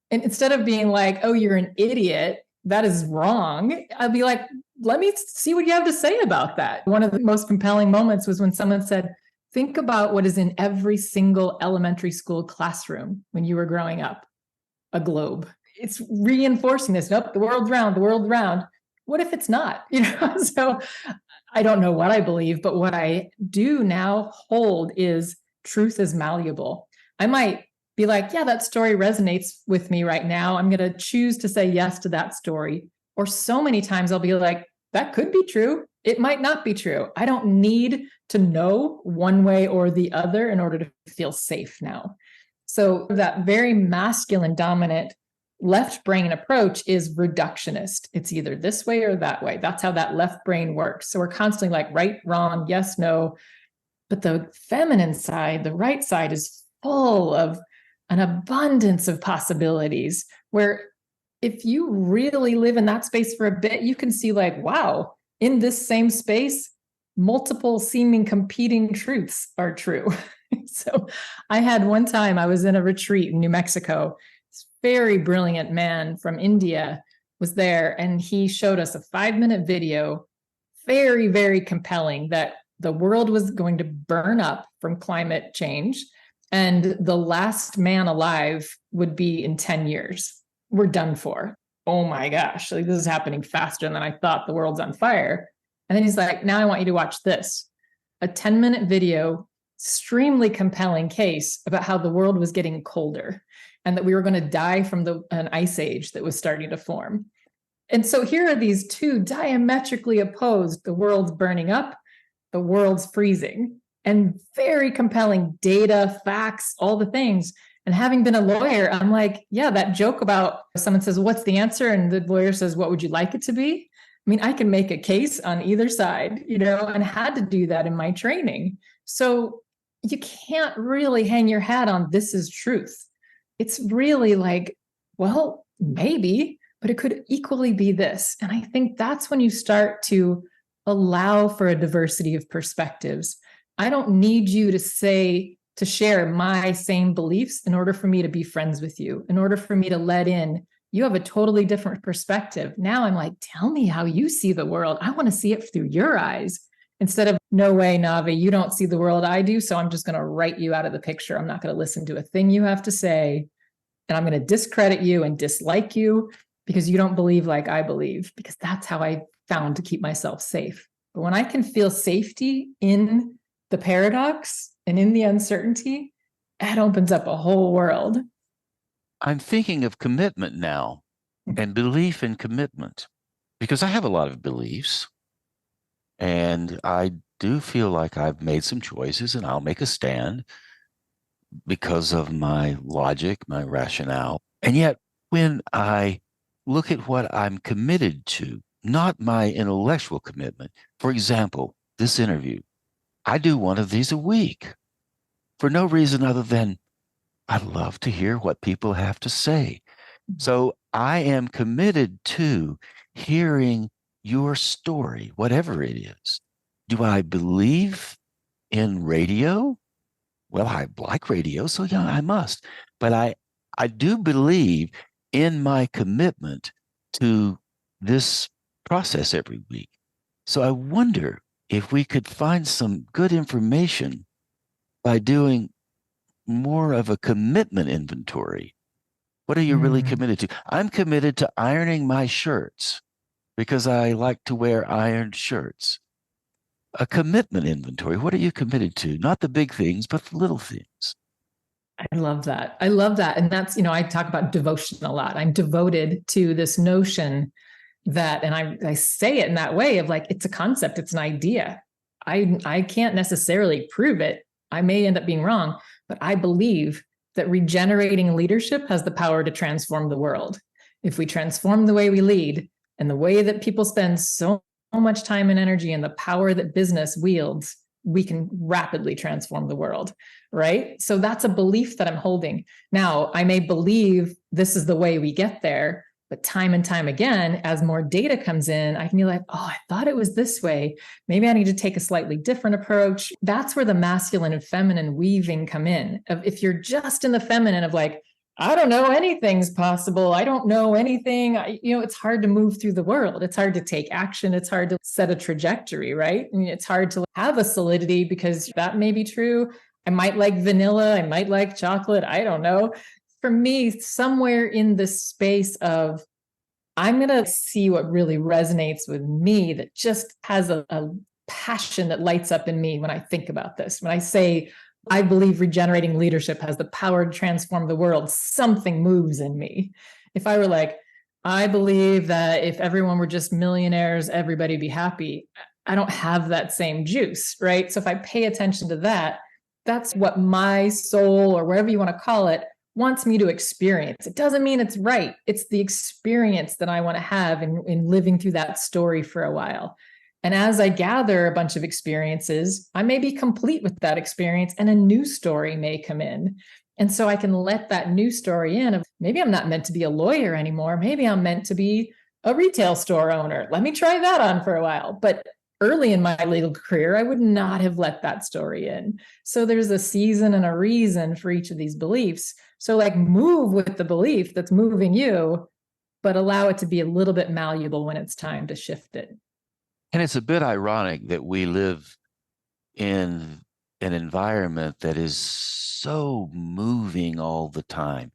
And instead of being like, oh, you're an idiot, that is wrong, I'd be like, let me see what you have to say about that. One of the most compelling moments was when someone said, think about what is in every single elementary school classroom when you were growing up, a globe. It's reinforcing this. Nope, the world's round, the world's round. What if it's not? So I don't know what I believe, but what I do now hold is truth is malleable. I might be like, yeah, that story resonates with me right now. I'm going to choose to say yes to that story. Or so many times I'll be like, that could be true. It might not be true. I don't need to know one way or the other in order to feel safe now. So that very masculine dominant left brain approach is reductionist. It's either this way or that way. That's how that left brain works. So we're constantly like right, wrong, yes, no. But the feminine side, the right side, is full of an abundance of possibilities where if you really live in that space for a bit, you can see like, wow, in this same space, multiple seeming competing truths are true. So I had one time I was in a retreat in New Mexico. This very brilliant man from India was there, and he showed us a 5-minute video, very, very compelling, that the world was going to burn up from climate change, and the last man alive would be in 10 years. We're done for. Oh my gosh, like this is happening faster than I thought. The world's on fire. And then he's like, now I want you to watch this. A 10-minute video, extremely compelling case about how the world was getting colder and that we were going to die from an ice age that was starting to form. And so here are these two diametrically opposed, the world's burning up, the world's freezing, and very compelling data, facts, all the things. And having been a lawyer, I'm like, yeah, that joke about someone says, what's the answer? And the lawyer says, what would you like it to be? I mean, I can make a case on either side, and had to do that in my training. So you can't really hang your hat on this is truth. It's really like, well, maybe, but it could equally be this. And I think that's when you start to allow for a diversity of perspectives. I don't need you to share my same beliefs in order for me to be friends with you, in order for me to let in, you have a totally different perspective. Now I'm like, tell me how you see the world. I want to see it through your eyes instead of, no way, Navé, you don't see the world I do. So I'm just going to write you out of the picture. I'm not going to listen to a thing you have to say. And I'm going to discredit you and dislike you because you don't believe like I believe, because that's how I found to keep myself safe. But when I can feel safety in the paradox and in the uncertainty, that opens up a whole world. I'm thinking of commitment now and belief in commitment, because I have a lot of beliefs and I do feel like I've made some choices and I'll make a stand because of my logic, my rationale. And yet when I look at what I'm committed to, not my intellectual commitment, for example, this interview, I do one of these a week for no reason other than I love to hear what people have to say. So I am committed to hearing your story, whatever it is. Do I believe in radio? Well, I like radio, so yeah, I must. But I do believe in my commitment to this process every week. So I wonder if we could find some good information by doing more of a commitment inventory. What are you really committed to? I'm committed to ironing my shirts because I like to wear ironed shirts. A commitment inventory. What are you committed to? Not the big things, but the little things. I love that. I love that. And that's, I talk about devotion a lot. I'm devoted to this notion that, and I say it in that way of like, it's a concept, it's an idea. I can't necessarily prove it. I may end up being wrong, but I believe that regenerating leadership has the power to transform the world. If we transform the way we lead and the way that people spend so much time and energy and the power that business wields, we can rapidly transform the world, right? So that's a belief that I'm holding. Now, I may believe this is the way we get there, but time and time again, as more data comes in, I can be like, oh, I thought it was this way. Maybe I need to take a slightly different approach. That's where the masculine and feminine weaving come in. If you're just in the feminine of like, I don't know, anything's possible. I don't know anything. It's hard to move through the world. It's hard to take action. It's hard to set a trajectory, right? I mean, it's hard to have a solidity because that may be true. I might like vanilla. I might like chocolate. I don't know. For me, somewhere in the space of, I'm going to see what really resonates with me that just has a passion that lights up in me when I think about this. When I say, I believe regenerating leadership has the power to transform the world, something moves in me. If I were like, I believe that if everyone were just millionaires, everybody'd be happy, I don't have that same juice, right? So if I pay attention to that, that's what my soul, or whatever you want to call it, wants me to experience. It doesn't mean it's right. It's the experience that I want to have in living through that story for a while. And as I gather a bunch of experiences, I may be complete with that experience and a new story may come in. And so I can let that new story in of, maybe I'm not meant to be a lawyer anymore. Maybe I'm meant to be a retail store owner. Let me try that on for a while. But early in my legal career, I would not have let that story in. So there's a season and a reason for each of these beliefs. So like, move with the belief that's moving you, but allow it to be a little bit malleable when it's time to shift it. And it's a bit ironic that we live in an environment that is so moving all the time,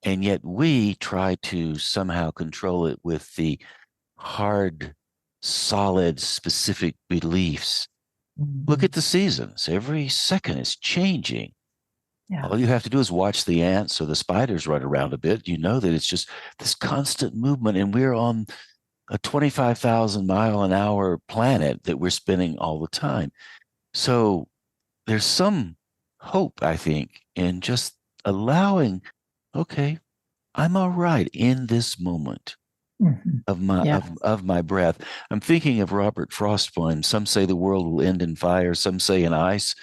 and yet we try to somehow control it with the hard, solid, specific beliefs. Look at the seasons. Every second is changing. Yeah. All you have to do is watch the ants or the spiders run around a bit. You know that it's just this constant movement, and we're on a 25,000 mile an hour planet that we're spinning all the time. So there's some hope, I think, in just allowing, okay, I'm all right in this moment of my breath. I'm thinking of Robert Frost's poem, "Some say the world will end in fire, some say in ice.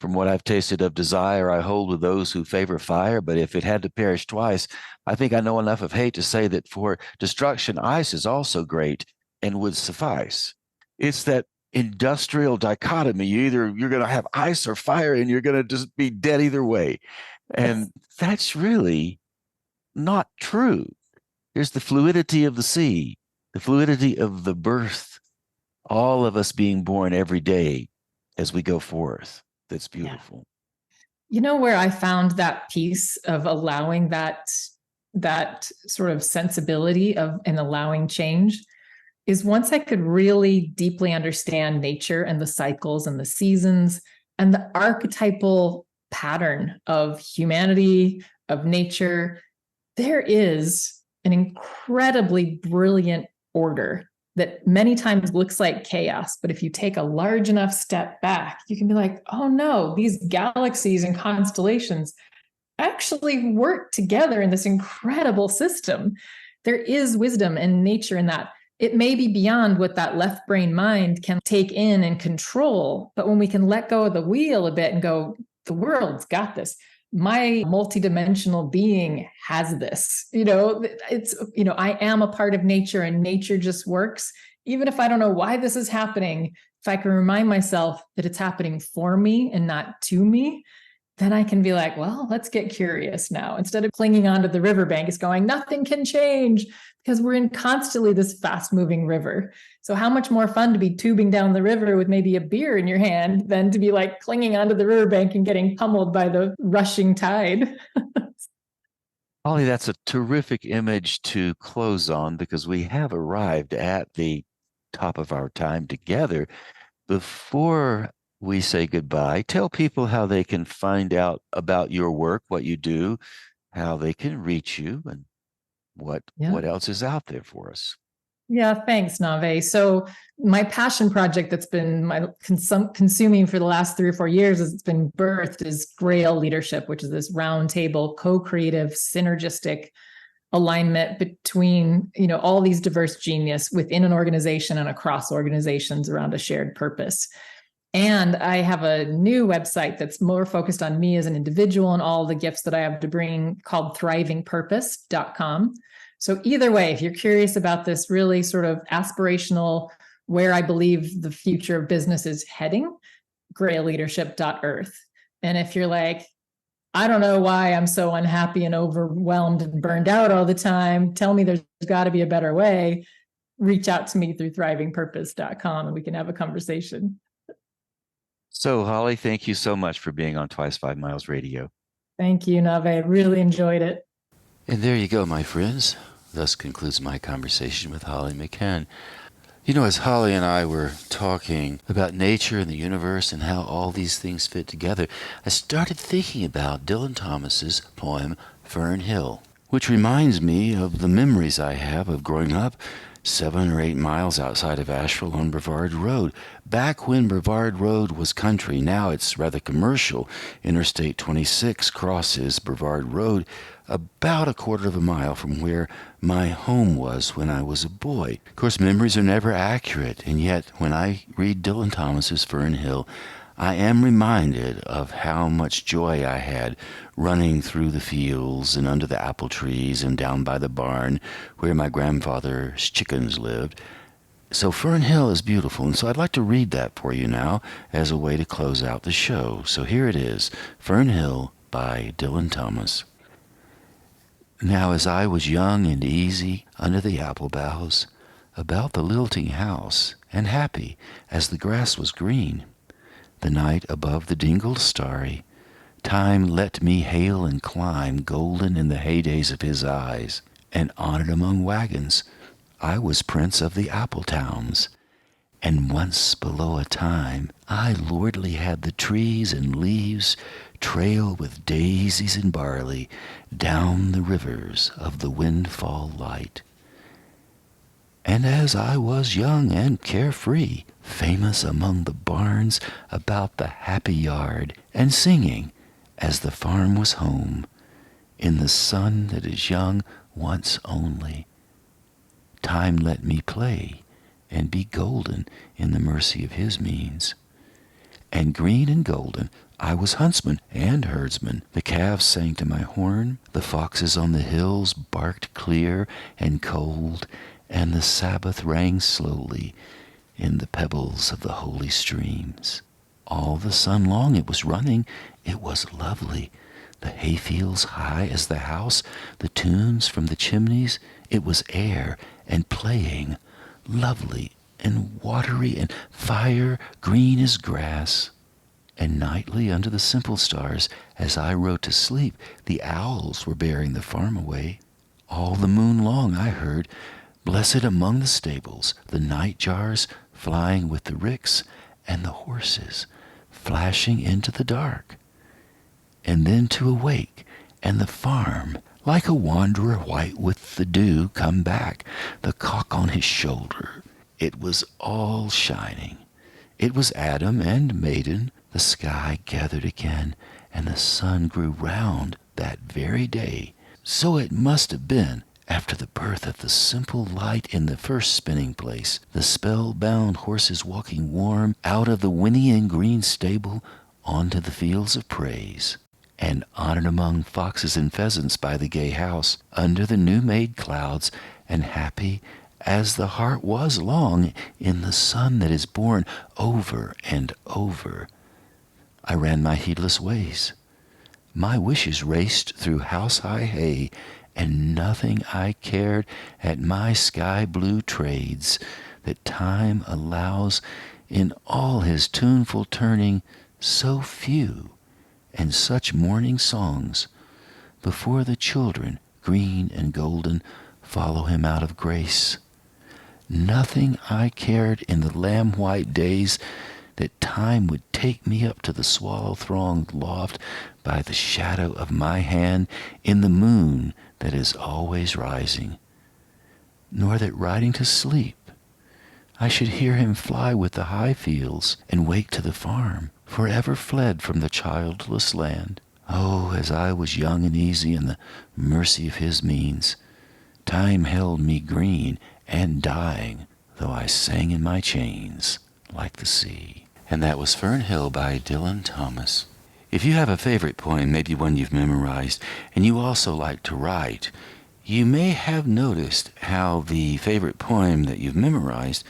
From what I've tasted of desire, I hold with those who favor fire. But if it had to perish twice, I think I know enough of hate to say that for destruction, ice is also great and would suffice." It's that industrial dichotomy. You're going to have ice or fire, and you're going to just be dead either way. And that's really not true. There's the fluidity of the sea, the fluidity of the birth, all of us being born every day as we go forth. That's beautiful. You know where I found that piece of allowing that sort of sensibility of and allowing change is once I could really deeply understand nature and the cycles and the seasons and the archetypal pattern of humanity, of nature. There is an incredibly brilliant order that many times looks like chaos. But if you take a large enough step back, you can be like, oh no, these galaxies and constellations actually work together in this incredible system. There is wisdom and nature in that. It may be beyond what that left brain mind can take in and control. But when we can let go of the wheel a bit and go, the world's got this. My multidimensional being has this, it's, I am a part of nature and nature just works. Even if I don't know why this is happening, if I can remind myself that it's happening for me and not to me, then I can be like, well, let's get curious now. Instead of clinging onto the riverbank, it's going, nothing can change, because we're in constantly this fast moving river. So how much more fun to be tubing down the river with maybe a beer in your hand than to be like clinging onto the riverbank and getting pummeled by the rushing tide. Holly, that's a terrific image to close on, because we have arrived at the top of our time together. Before we say goodbye, tell people how they can find out about your work, what you do, how they can reach you, and what else is out there for us. Yeah, thanks, Navé. So my passion project that's been my consuming for the last 3 or 4 years as it's been birthed is Grail Leadership, which is this roundtable, co-creative, synergistic alignment between, all these diverse genius within an organization and across organizations around a shared purpose. And I have a new website that's more focused on me as an individual and all the gifts that I have to bring, called thrivingpurpose.com. So either way, if you're curious about this really sort of aspirational, where I believe the future of business is heading, grailleadership.earth. And if you're like, I don't know why I'm so unhappy and overwhelmed and burned out all the time, tell me there's got to be a better way, reach out to me through thrivingpurpose.com and we can have a conversation. So, Holly, thank you so much for being on Twice 5 Miles Radio. Thank you, Navé. I really enjoyed it. And there you go, my friends. Thus concludes my conversation with Holly McCann. You know, as Holly and I were talking about nature and the universe and how all these things fit together, I started thinking about Dylan Thomas's poem, Fern Hill, which reminds me of the memories I have of growing up 7 or 8 miles outside of Asheville on Brevard Road. Back when Brevard Road was country, now it's rather commercial. Interstate 26 crosses Brevard Road about a quarter of a mile from where my home was when I was a boy. Of course, memories are never accurate, and yet when I read Dylan Thomas's Fern Hill, I am reminded of how much joy I had running through the fields and under the apple trees and down by the barn where my grandfather's chickens lived. So Fern Hill is beautiful, and so I'd like to read that for you now as a way to close out the show. So here it is, Fern Hill by Dylan Thomas. Now as I was young and easy under the apple boughs, about the lilting house, and happy as the grass was green, the night above the dingle starry, time let me hail and climb, golden in the heydays of his eyes, and honored among wagons, I was prince of the apple towns. And once below a time, I lordly had the trees and leaves trail with daisies and barley down the rivers of the windfall light. And as I was young and carefree, famous among the barns about the happy yard, and singing as the farm was home, in the sun that is young once only, time let me play and be golden in the mercy of his means. And green and golden I was huntsman and herdsman. The calves sang to my horn, the foxes on the hills barked clear and cold, and the Sabbath rang slowly in the pebbles of the holy streams. All the sun long it was running, it was lovely. The hayfields high as the house, the tunes from the chimneys, it was air and playing, lovely and watery and fire green as grass. And nightly under the simple stars, as I rode to sleep, the owls were bearing the farm away. All the moon long I heard, blessed among the stables, the night jars flying with the ricks, and the horses flashing into the dark. And then to awake, and the farm, like a wanderer white with the dew, come back, the cock on his shoulder. It was all shining. It was Adam and maiden. The sky gathered again, and the sun grew round that very day. So it must have been after the birth of the simple light in the first spinning place, the spell-bound horses walking warm out of the whinnying green stable onto the fields of praise, and honored among foxes and pheasants by the gay house, under the new-made clouds, and happy as the heart was long in the sun that is born over and over. I ran my heedless ways. My wishes raced through house-high hay, and nothing I cared at my sky-blue trades that time allows in all his tuneful turning, so few and such morning songs, before the children, green and golden, follow him out of grace. Nothing I cared in the lamb-white days that time would take me up to the swallow-thronged loft by the shadow of my hand in the moon that is always rising, nor that riding to sleep I should hear him fly with the high fields and wake to the farm, forever fled from the childless land. Oh, as I was young and easy in the mercy of his means, time held me green and dying, though I sang in my chains like the sea. And that was Fern Hill by Dylan Thomas. If you have a favorite poem, maybe one you've memorized, and you also like to write, you may have noticed how the favorite poem that you've memorized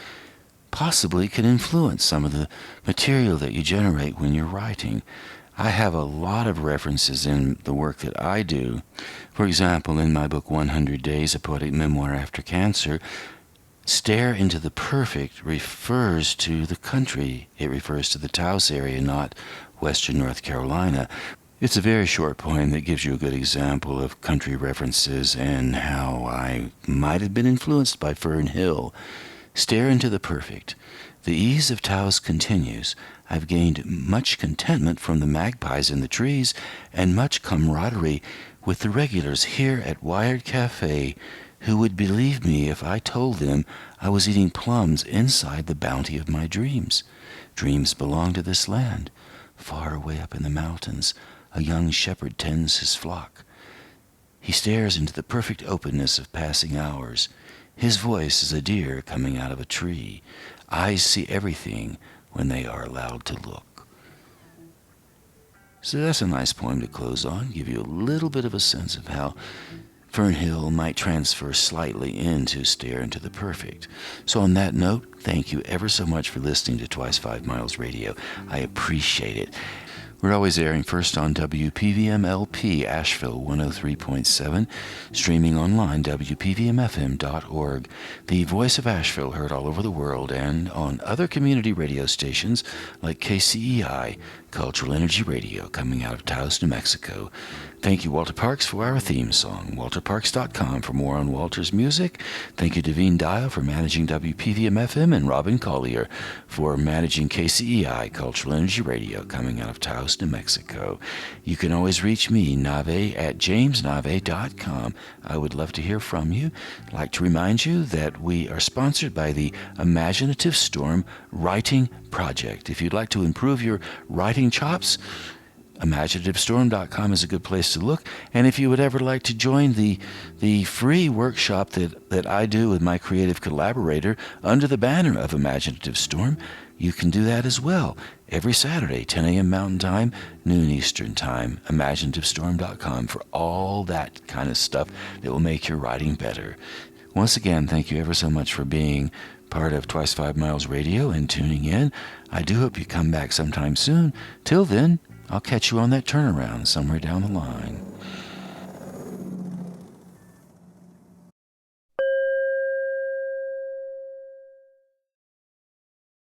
possibly can influence some of the material that you generate when you're writing. I have a lot of references in the work that I do. For example, in my book 100 Days, A Poetic Memoir After Cancer, Stare into the Perfect refers to the country. It refers to the Taos area, not western North Carolina. It's a very short poem that gives you a good example of country references and how I might have been influenced by Fern Hill Stare into the perfect. The ease of Taos continues. I've gained much contentment from the magpies in the trees and much camaraderie with the regulars here at Wired Cafe who would believe me if I told them I was eating plums inside the bounty of my dreams. Dreams belong to this land. Far away up in the mountains, a young shepherd tends his flock. He stares into the perfect openness of passing hours. His voice is a deer coming out of a tree. Eyes see everything when they are allowed to look. So that's a nice poem to close on, give you a little bit of a sense of how Fernhill might transfer slightly into Stare into the Perfect. So on that note, thank you ever so much for listening to Twice 5 Miles Radio. I appreciate it. We're always airing first on WPVM-LP, Asheville 103.7, streaming online, WPVMFM.org. The voice of Asheville heard all over the world and on other community radio stations like KCEI, Cultural Energy Radio, coming out of Taos, New Mexico. Thank you, Walter Parks, for our theme song. WalterParks.com for more on Walter's music. Thank you, Devine Dial, for managing WPVM-FM, and Robin Collier for managing KCEI, Cultural Energy Radio, coming out of Taos, New Mexico. You can always reach me, Navé, at jamesnave.com. I would love to hear from you. I'd like to remind you that we are sponsored by the Imaginative Storm Writing Project. If you'd like to improve your writing chops, imaginativestorm.com is a good place to look. And if you would ever like to join the free workshop that I do with my creative collaborator under the banner of Imaginative Storm, you can do that as well. Every Saturday, 10 a.m. Mountain Time, noon Eastern Time, imaginativestorm.com for all that kind of stuff that will make your writing better. Once again, thank you ever so much for being part of Twice 5 Miles Radio and tuning in. I do hope you come back sometime soon. Till then, I'll catch you on that turnaround somewhere down the line.